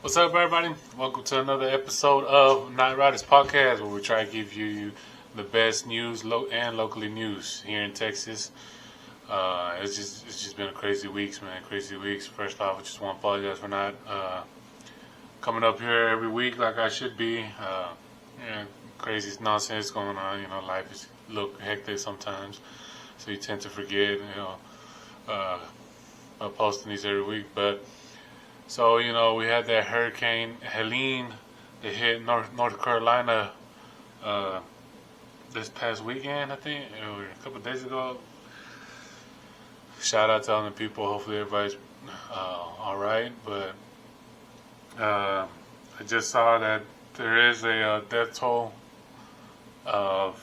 What's up, everybody? Welcome to another episode of Night Riders Podcast, where we try to give you the best news and locally news here in Texas. It's just been a crazy weeks, man. Crazy weeks. First off, I just want to apologize for not coming up here every week like I should be. Crazy nonsense going on. Life is a little hectic sometimes, so you tend to forget. Posting these every week, but. So, we had that Hurricane Helen that hit North Carolina this past weekend, I think, or a couple of days ago. Shout out to all the people. Hopefully everybody's all right. But I just saw that there is a death toll of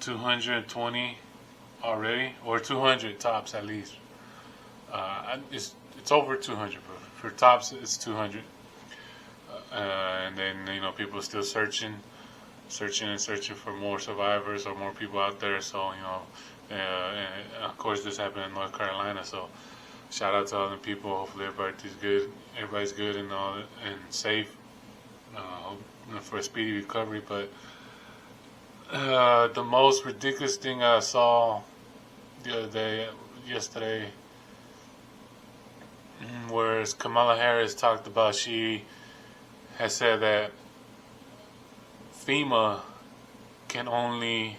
220 already, or 200 tops at least. It's over 200, bro. For tops, it's 200, and then people are still searching for more survivors or more people out there. So and of course this happened in North Carolina. So shout out to all the people. Hopefully everybody's good and all and safe for a speedy recovery. But the most ridiculous thing I saw yesterday. Whereas Kamala Harris talked about, she has said that FEMA can only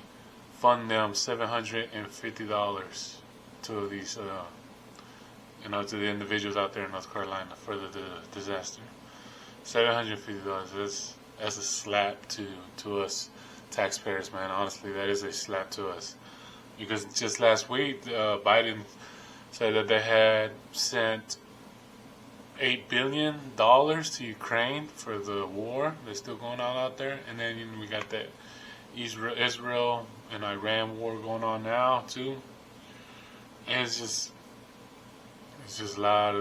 fund them $750 to these, to the individuals out there in North Carolina for the disaster. $750. That's a slap to us taxpayers, man. Honestly, that is a slap to us. Because just last week, Biden said that they had sent $8 billion to Ukraine for the war that's still going on out there, and then we got that Israel and Iran war going on now too. And it's just a lot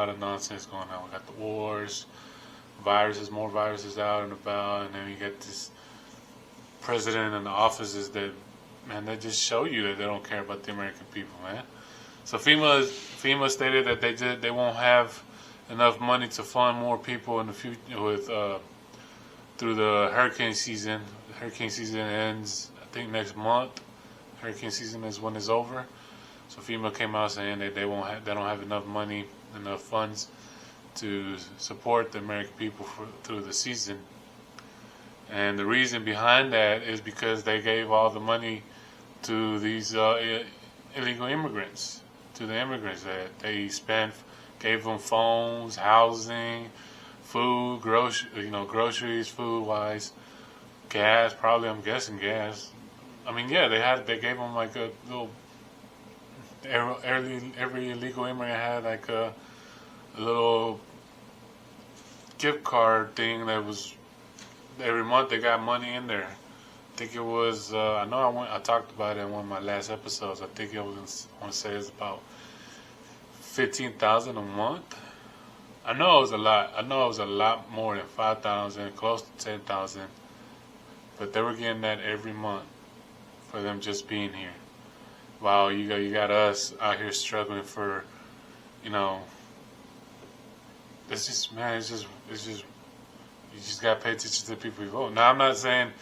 of nonsense going on. We got the wars, more viruses out and about, and then you get this president and the offices that, man, they just show you that they don't care about the American people, man. So FEMA stated that they won't have enough money to fund more people in the future through the hurricane season. The hurricane season ends, I think, next month. Hurricane season is when it's over. So FEMA came out saying that they don't have enough funds to support the American people through the season. And the reason behind that is because they gave all the money to these illegal immigrants. To the immigrants that they gave them phones, housing, food, groceries, food-wise, gas. Probably, I'm guessing gas. I mean, yeah, they gave them like a little. Every illegal immigrant had like a little gift card thing that was every month they got money in there. I think it was. I talked about it in one of my last episodes. I think I want to say it's about $15,000 a month. I know it was a lot. I know it was a lot more than 5,000, close to 10,000. But they were getting that every month for them just being here. While you got us out here struggling for, it's just, man, it's just you just gotta pay attention to the people you vote. Now I'm not saying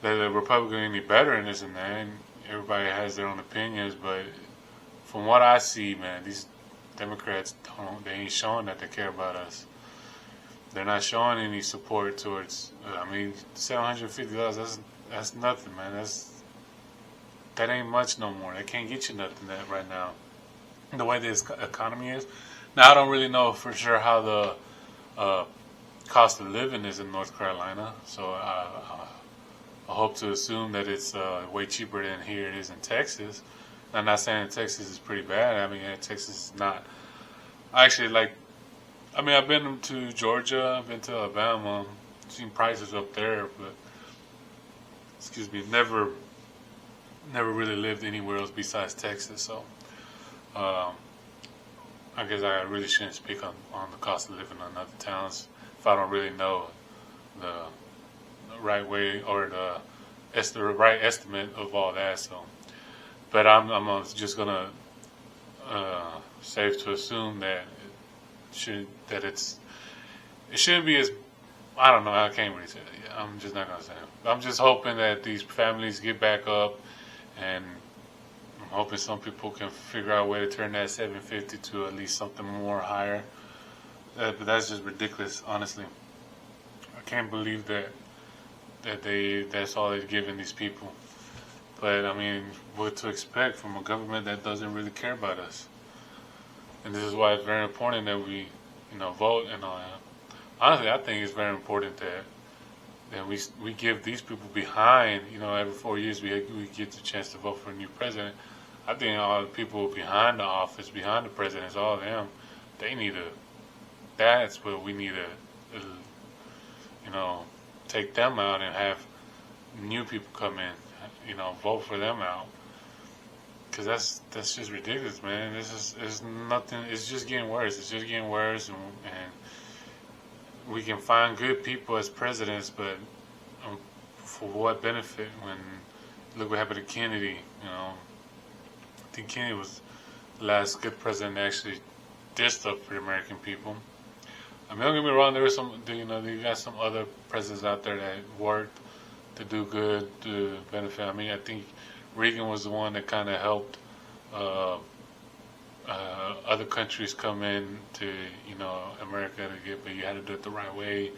that the Republican any better in this and that. And everybody has their own opinions, but from what I see, man, these Democrats they ain't showing that they care about us. They're not showing any support towards. $750. That's nothing, man. That ain't much no more. They can't get you nothing that right now. The way this economy is. Now I don't really know for sure how the cost of living is in North Carolina, so I hope to assume that it's way cheaper than here it is in Texas. I'm not saying Texas is pretty bad. I mean, Texas is not. I've been to Georgia, I've been to Alabama, seen prices up there, but never really lived anywhere else besides Texas. So, I guess I really shouldn't speak on the cost of living in other towns if I don't really know the right way or the right estimate of all that. So. But I'm just gonna safe to assume that it's it shouldn't be as, I don't know, I can't really say that. Yeah, I'm just not gonna say it. I'm just hoping that these families get back up, and I'm hoping some people can figure out a way to turn that 750 to at least something more higher. But that's just ridiculous, honestly. I can't believe that's all they're giving these people. But I mean, what to expect from a government that doesn't really care about us? And this is why it's very important that we, vote and all that. Honestly, I think it's very important that we give these people behind, every 4 years we get the chance to vote for a new president. I think all the people behind the office, behind the presidents, all of them, they need to. That's what we need to, take them out and have new people come in, vote for them out. Because that's just ridiculous, man. It's nothing. It's just getting worse. It's just getting worse, and we can find good people as presidents, but for what benefit? When look what happened to Kennedy. I think Kennedy was the last good president that actually did stuff for the American people. I mean, don't get me wrong. There were you got some other presidents out there that worked to do good, to benefit. I mean, I think Reagan was the one that kind of helped other countries come in to, America to get, but you had to do it the right way,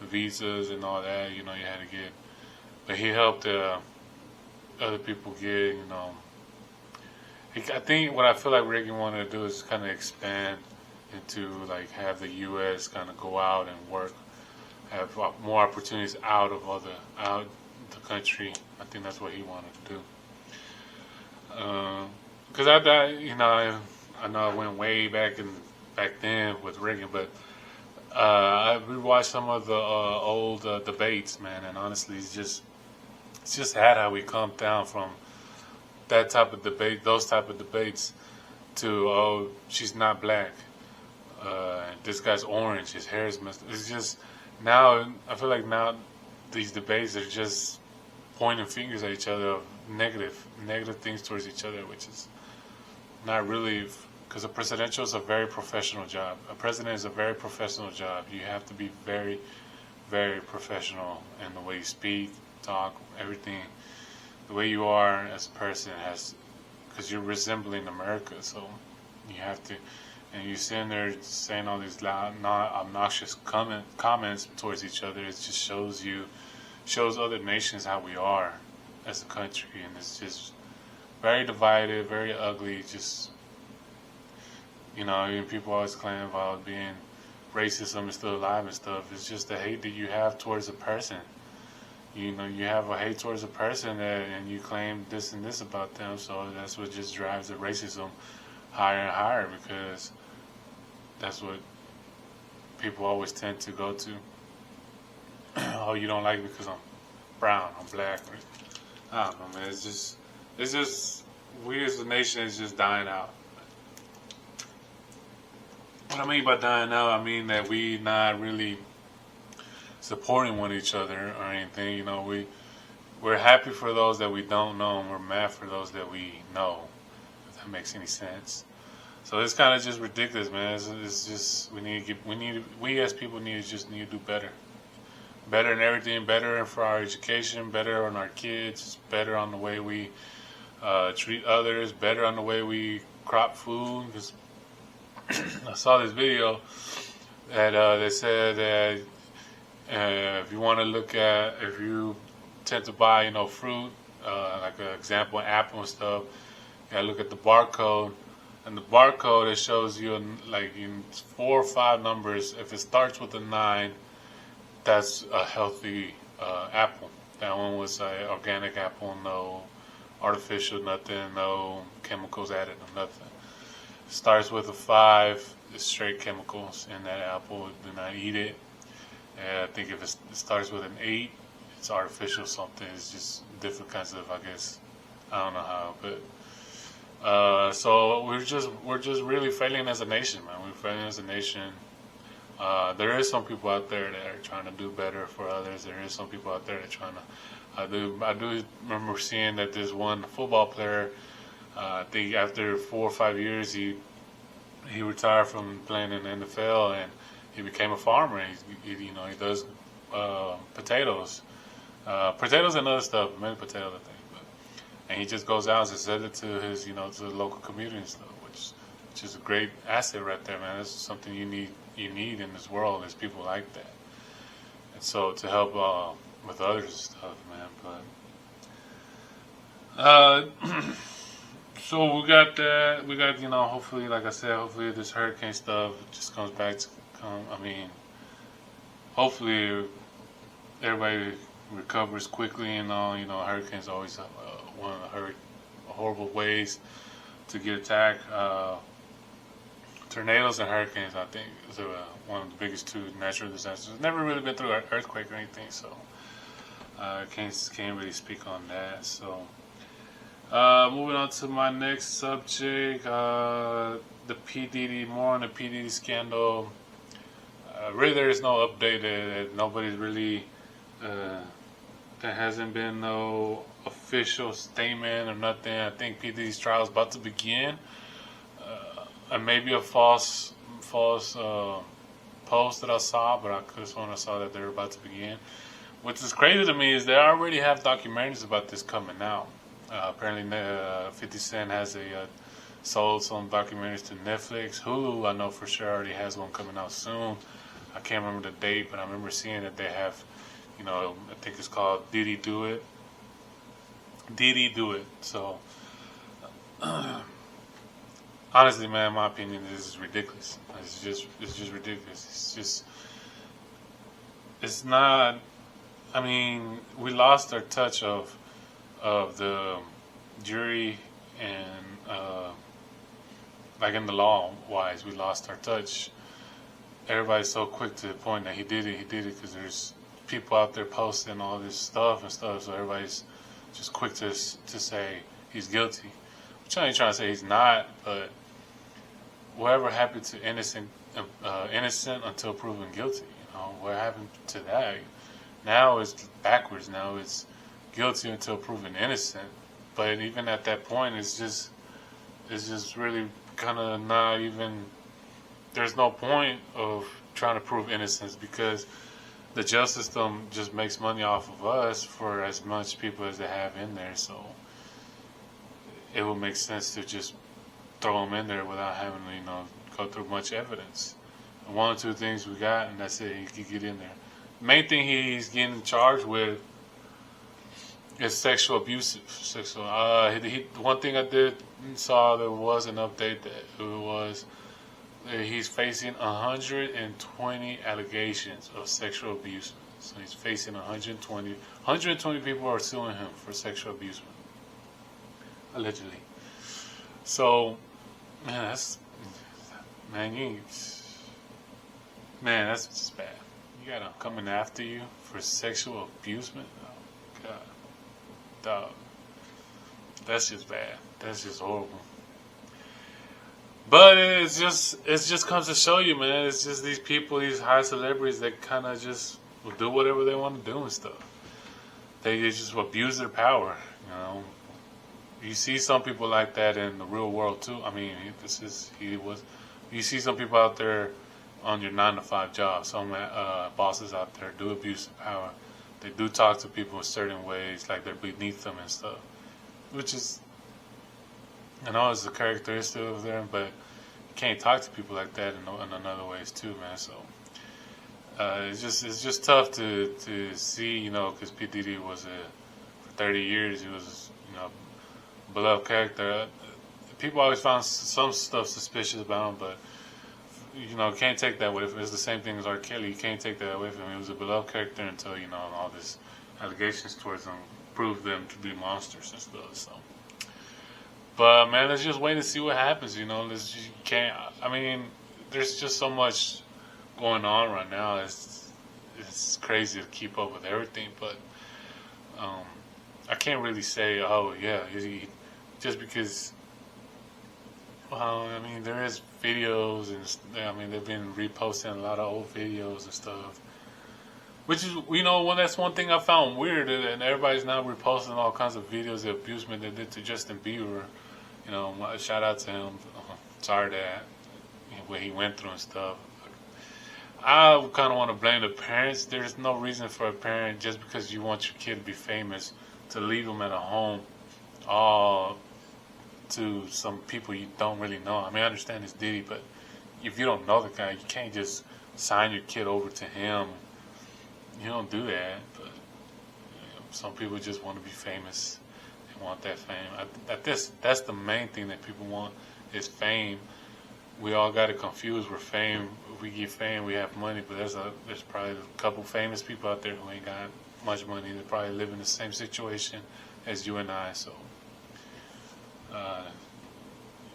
the visas and all that, you had to get. But he helped other people get, I think what I feel like Reagan wanted to do is kind of expand into, like, have the U.S. kind of go out and work, have more opportunities out the country. I think that's what he wanted to do. Because I know I went way back then with Reagan, but I rewatched some of the old debates, man, and honestly, it's just sad how we come down from that type of debate, those type of debates, to she's not black, this guy's orange, his hair is messed. It's just now I feel like now these debates are just pointing fingers at each other, of negative things towards each other, which is not really, because a presidential is a very professional job. A president is a very professional job. You have to be very, very professional in the way you speak, talk, everything. The way you are as a person because you're resembling America, so you have to, and you sitting there saying all these loud, obnoxious comments towards each other. It just shows other nations how we are as a country, and it's just very divided, very ugly. Just even people always claim about being racism is still alive and stuff. It's just the hate that you have towards a person. You have a hate towards a person and you claim this and this about them, so that's what just drives the racism higher and higher, because that's what people always tend to go to. Oh, you don't like me because I'm brown, I'm black. I don't know, man. It's just we as a nation is just dying out. What I mean by dying out, I mean that we not really supporting one each other or anything. We're happy for those that we don't know, and we're mad for those that we know. If that makes any sense. So it's kind of just ridiculous, man. It's just we as people need to do better. Better in everything, better for our education, better on our kids, better on the way we treat others, better on the way we crop food. Because I saw this video that they said that if you want to look at, if you tend to buy, fruit, like an example, apple and stuff, you gotta look at the barcode. And the barcode, it shows you in 4 or 5 numbers. If it starts with a 9, that's a healthy apple. That one was an organic apple, no artificial, nothing, no chemicals added, no nothing. Starts with a 5, it's straight chemicals in that apple. Do not eat it. And I think if it starts with an 8, it's artificial something. It's just different kinds of, I guess, I don't know how, but so we're just really failing as a nation, man. We're failing as a nation. There is some people out there that are trying to do better for others. There is some people out there that are trying to. I do remember seeing that there's one football player. I think after 4 or 5 years, he retired from playing in the NFL, and he became a farmer. He does potatoes, potatoes and other stuff, many potatoes I think. And he just goes out and sells it to his to the local community and stuff, which is a great asset right there, man. That's something you need in this world. Is people like that, and so to help with others and stuff, man. But so we got that. We got hopefully, like I said, hopefully this hurricane stuff just comes back to I mean, hopefully everybody recovers quickly and all. Hurricanes always one of the horrible ways to get attacked. Tornadoes and hurricanes, I think, is one of the biggest two natural disasters. Never really been through an earthquake or anything, so can't really speak on that. So moving on to my next subject, the P Diddy, more on the P Diddy scandal. Really, there is no update that nobody's really. There hasn't been no official statement or nothing. I think P Diddy's trial is about to begin. And maybe a false post that I saw, but I could have sworn I saw that they're about to begin. What is crazy to me is they already have documentaries about this coming out. Apparently, 50 Cent has sold some documentaries to Netflix. Hulu, I know for sure, already has one coming out soon. I can't remember the date, but I remember seeing that they have, I think it's called Diddy Do It. Diddy Do It. So, honestly, man, in my opinion, this is ridiculous. It's just ridiculous. It's not. I mean, we lost our touch of the jury and like in the law wise, we lost our touch. Everybody's so quick to the point that he did it because there's people out there posting all this stuff, so everybody's just quick to say he's guilty. Which I ain't trying to say he's not, but whatever happened to innocent until proven guilty? What happened to that? Now it's backwards. Now it's guilty until proven innocent. But even at that point, it's just really kind of not even. There's no point of trying to prove innocence because the justice system just makes money off of us for as much people as they have in there. So it would make sense to just throw them in there without having to, go through much evidence. One or two things we got, and that's it. He could get in there. The main thing he's getting charged with is sexual abuse. One thing I saw there was an update that it was. He's facing 120 allegations of sexual abuse. So he's facing 120. 120 people are suing him for sexual abuse, allegedly. So, man, that's just bad. You got them coming after you for sexual abusement. Oh God, dog. That's just bad. That's just horrible. But it just comes to show you, man. It's just these people, these high celebrities, that kind of just will do whatever they want to do and stuff. They just abuse their power, You see some people like that in the real world too. I mean, You see some people out there on your 9-to-5 job. Some bosses out there do abuse of power. They do talk to people in certain ways, like they're beneath them and stuff, which is. I know it's a characteristic of them, but you can't talk to people like that in other ways too, man. So it's just tough to see, because P Diddy was for 30 years he was a beloved character. People always found some stuff suspicious about him, but can't take that away from him. It's the same thing as R. Kelly. You can't take that away from him. He was a beloved character until all this allegations towards him proved them to be monsters and stuff. So. But man, let's just wait and see what happens. There's just so much going on right now. It's crazy to keep up with everything. But I can't really say, oh yeah, just because. Well, there is videos and they've been reposting a lot of old videos and stuff. Which is, that's one thing I found weird, and everybody's now reposting all kinds of videos of abusement they did to Justin Bieber. Shout out to him. Sorry that what he went through and stuff. I kind of want to blame the parents. There's no reason for a parent just because you want your kid to be famous to leave them at a home all to some people you don't really know. I mean, I understand it's Diddy, but if you don't know the guy, you can't just sign your kid over to him. You don't do that. But some people just want to be famous. They want that fame. That's the main thing that people want is fame. We all got it confused. We're fame. If we get fame, we have money. But there's probably a couple famous people out there who ain't got much money. They probably live in the same situation as you and I. So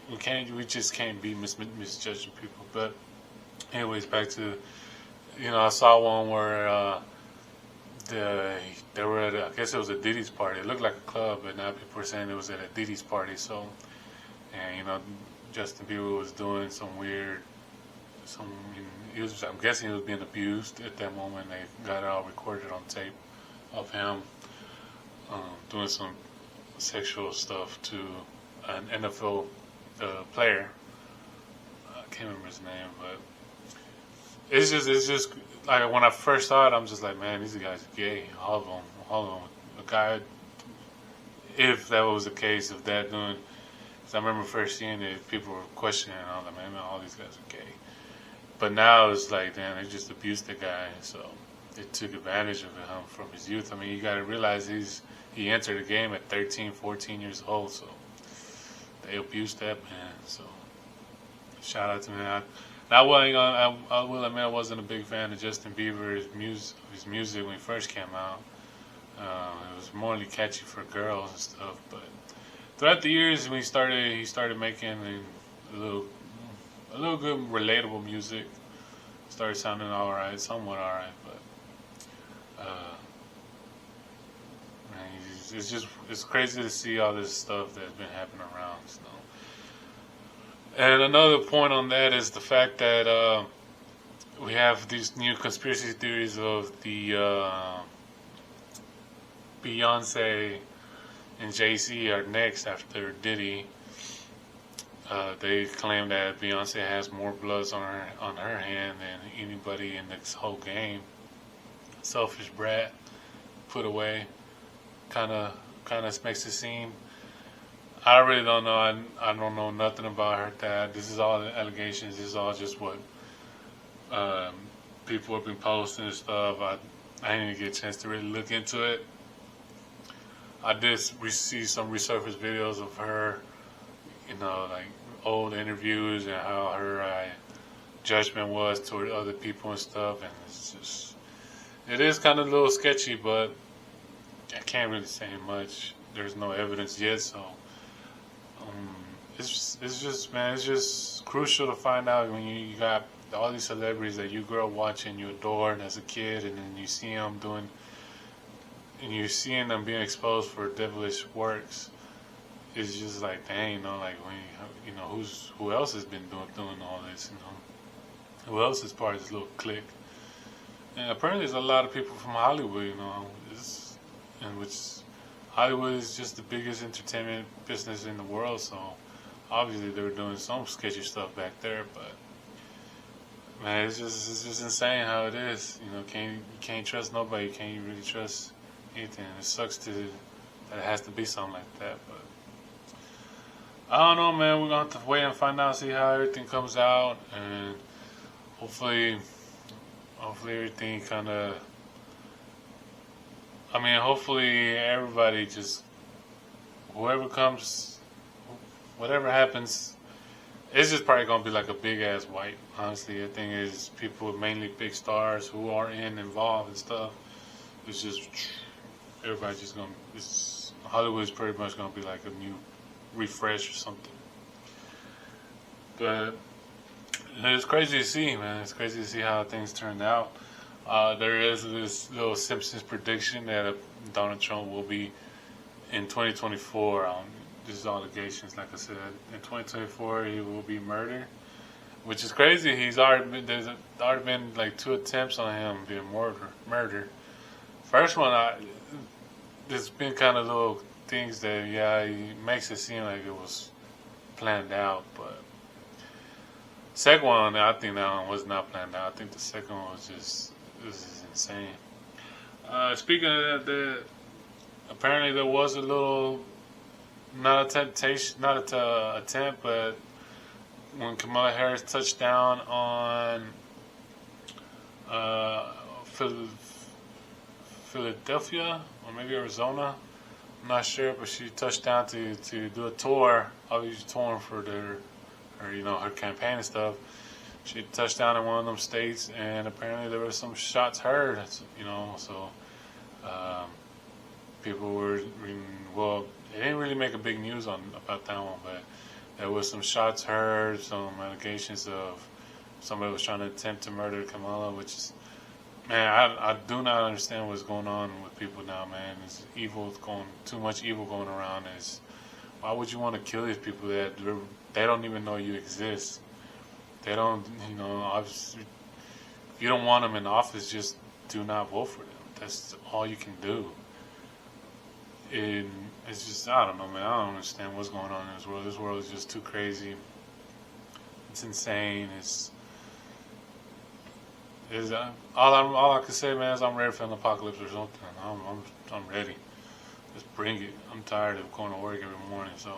we just can't be misjudging people. But anyways, back to I saw one where they were at I guess it was a Diddy's party. It looked like a club, but now people are saying it was at a Diddy's party. So and Justin Bieber was doing I'm guessing he was being abused at that moment. They got it all recorded on tape of him doing some sexual stuff to an NFL player. I can't remember his name, but it's just like when I first saw it, I'm just like, man, these guys are gay. All of them. The guy, if that was the case, if that doing. I remember first seeing it, people were questioning it. I was like, man, all these guys are gay. But now it's like, damn, they just abused the guy. So they took advantage of him from his youth. I mean, you got to realize he entered the game at 13, 14 years old. So they abused that man. So shout out to me. I will admit I wasn't a big fan of Justin Bieber's music when he first came out. It was morely catchy for girls and stuff, but throughout the years, he started making a little good, relatable music. Started sounding alright, somewhat alright, but man, it's crazy to see all this stuff that's been happening around. So. And another point on that is the fact that we have these new conspiracy theories of the Beyonce and Jay-Z are next after Diddy. They claim that Beyonce has more bloods on her hand than anybody in this whole game. Selfish brat, put away, kind of makes it seem. I really don't know. I don't know nothing about her dad. This is all allegations. This is all just what people have been posting and stuff. I didn't get a chance to really look into it. I did see some resurfaced videos of her, like old interviews and how her judgment was toward other people and stuff. And it is kind of a little sketchy, but I can't really say much. There's no evidence yet, so it's just crucial to find out when you got all these celebrities that you grew up watching, you adored as a kid, and then you see them doing. And you're seeing them being exposed for devilish works. It's just like, dang, like when who else has been doing all this? Who else is part of this little clique? And apparently, there's a lot of people from Hollywood, and which Hollywood is just the biggest entertainment business in the world. So obviously, they were doing some sketchy stuff back there, but. Man, it's just insane how it is. You can't trust nobody. You can't really trust anything. It sucks that it has to be something like that, but I don't know, man. We're gonna have to wait and find out, see how everything comes out, and hopefully everything kind of. I mean, hopefully everybody just whoever comes, whatever happens, it's just probably gonna be like a big ass wipe. Honestly, the thing is, people mainly big stars who are involved and stuff. It's just. Everybody's just Hollywood's pretty much gonna be like a new refresh or something. But it's crazy to see, man. It's crazy to see how things turned out. There is this little Simpsons prediction that Donald Trump will be in 2024. This is allegations, like I said. In 2024, he will be murdered, which is crazy. There's already been like 2 attempts on him being murdered. First one, there's been kind of little things that, he makes it seem like it was planned out, but Second one, I think that one was not planned out. I think the second one was just, this is insane. Speaking of that, apparently there was a little, not a temptation, not a attempt, but when Kamala Harris touched down on uh, Philadelphia or maybe Arizona, I'm not sure, but she touched down to do a tour, obviously touring for her campaign and stuff. She touched down in one of them states, and apparently there were some shots heard, so um, people were, well, they didn't really make a big news about that one, but there was some shots heard, some allegations of somebody was trying to attempt to murder Kamala, which is, man, I do not understand what's going on with people now, man. It's too much evil going around. Why would you want to kill these people that they don't even know you exist? They don't, obviously, if you don't want them in office, just do not vote for them. That's all you can do. And it's just, I don't know, man. I don't understand what's going on in this world. This world is just too crazy. It's insane. All I can say, man, is I'm ready for an apocalypse or something. I'm ready. Let's bring it. I'm tired of going to work every morning, so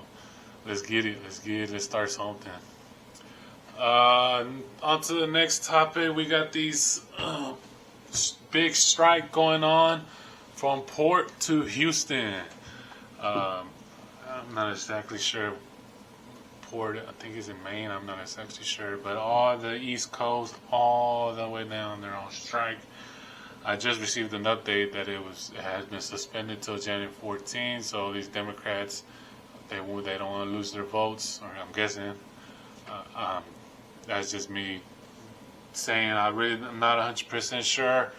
let's get it. Let's start something. On to the next topic. We got these big strike going on from Port to Houston. I'm not exactly sure. Port, I think is in Maine. I'm not exactly sure, but all the East Coast, all the way down, they're on strike. I just received an update that it has been suspended till January 14. So these Democrats, they don't want to lose their votes, or I'm guessing. That's just me saying I'm not 100% sure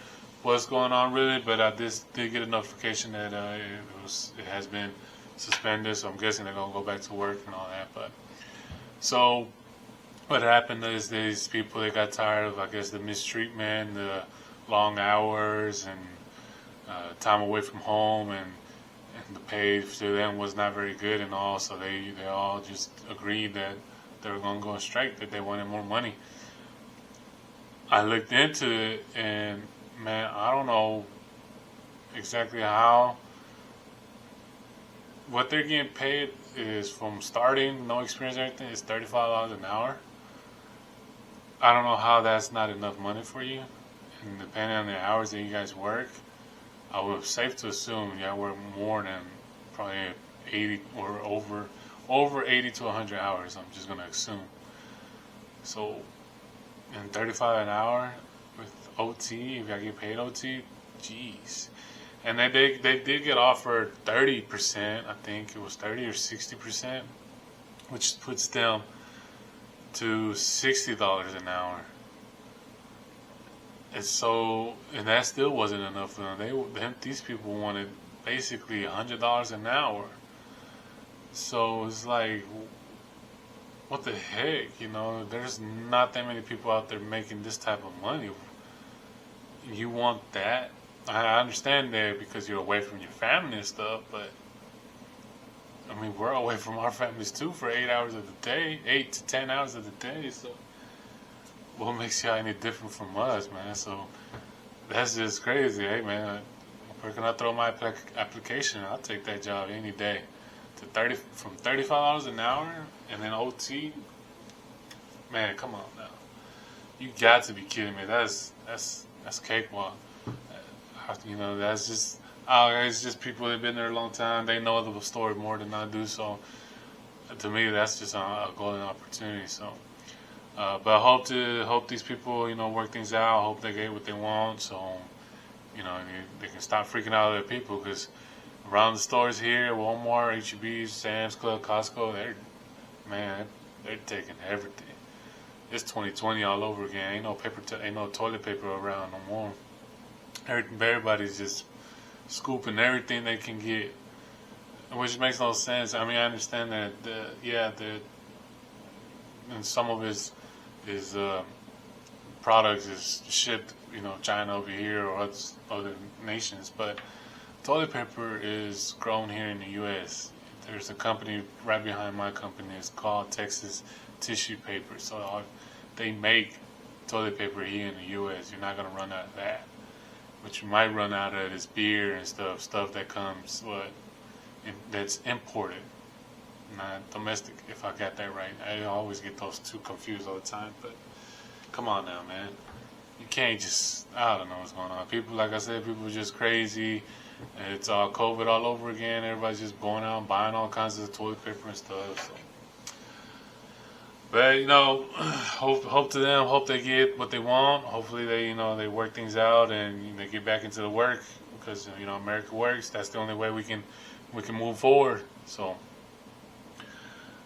what's going on really, but I just did get a notification that it has been suspended. So I'm guessing they're gonna go back to work and all that. But so what happened is these people, they got tired of, I guess, the mistreatment, the long hours, and time away from home, and the pay to them was not very good and all. So they all just agreed that they were going to go on strike, that they wanted more money. I looked into it, and man, I don't know exactly how. What they're getting paid is, from starting, no experience or anything, is $35 an hour. I don't know how that's not enough money for you. And depending on the hours that you guys work, I would safe to assume you work more than probably 80 or over 80 to 100 hours. I'm just gonna assume. So, and 35 an hour with OT, if I get paid OT, jeez. And they did get offered 30%. I think it was 30 or 60%, which puts them to $60 an hour. And that still wasn't enough for them. These people wanted basically $100 an hour. So it's like, what the heck, There's not that many people out there making this type of money. You want that? I understand that because you're away from your family and stuff, but I mean, we're away from our families too for 8 hours of the day, 8 to 10 hours of the day. So what makes y'all any different from us, man? So that's just crazy. Hey, man, where can I throw my application? I'll take that job any day. From $35 an hour and then OT. Man, come on now. You got to be kidding me. That's cakewalk. That's just, it's just people that have been there a long time. They know the story more than I do. So to me, that's just a golden opportunity. So, but I hope these people, work things out. I hope they get what they want. So, they can stop freaking out at other people, because around the stores here, Walmart, H-E-B, Sam's Club, Costco, they're taking everything. It's 2020 all over again. Ain't no toilet paper around no more. Everybody's just scooping everything they can get, which makes no sense. I mean, I understand that, and some of his products is shipped, China over here or other nations, but toilet paper is grown here in the U.S. There's a company right behind my company. It's called Texas Tissue Paper. So they make toilet paper here in the U.S. You're not gonna run out of that. What you might run out of is beer and stuff that comes that's imported, not domestic. If I got that right, I always get those two confused all the time. But come on now, man. You can't just, I don't know what's going on. People, like I said, people are just crazy. It's all COVID all over again. Everybody's just going out and buying all kinds of toilet paper and stuff. So. But, hope to them, hope they get what they want. Hopefully they work things out and they get back into the work because, America works. That's the only way we can move forward. So,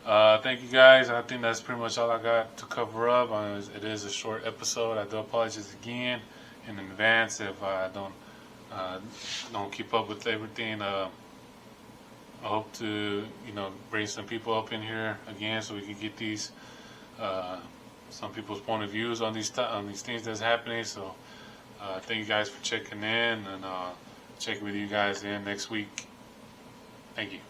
thank you guys. I think that's pretty much all I got to cover up. It is a short episode. I do apologize again in advance if I don't keep up with everything. I hope to bring some people up in here again so we can get these some people's point of views on these things that's happening. So thank you guys for checking in, and check with you guys in next week. Thank you.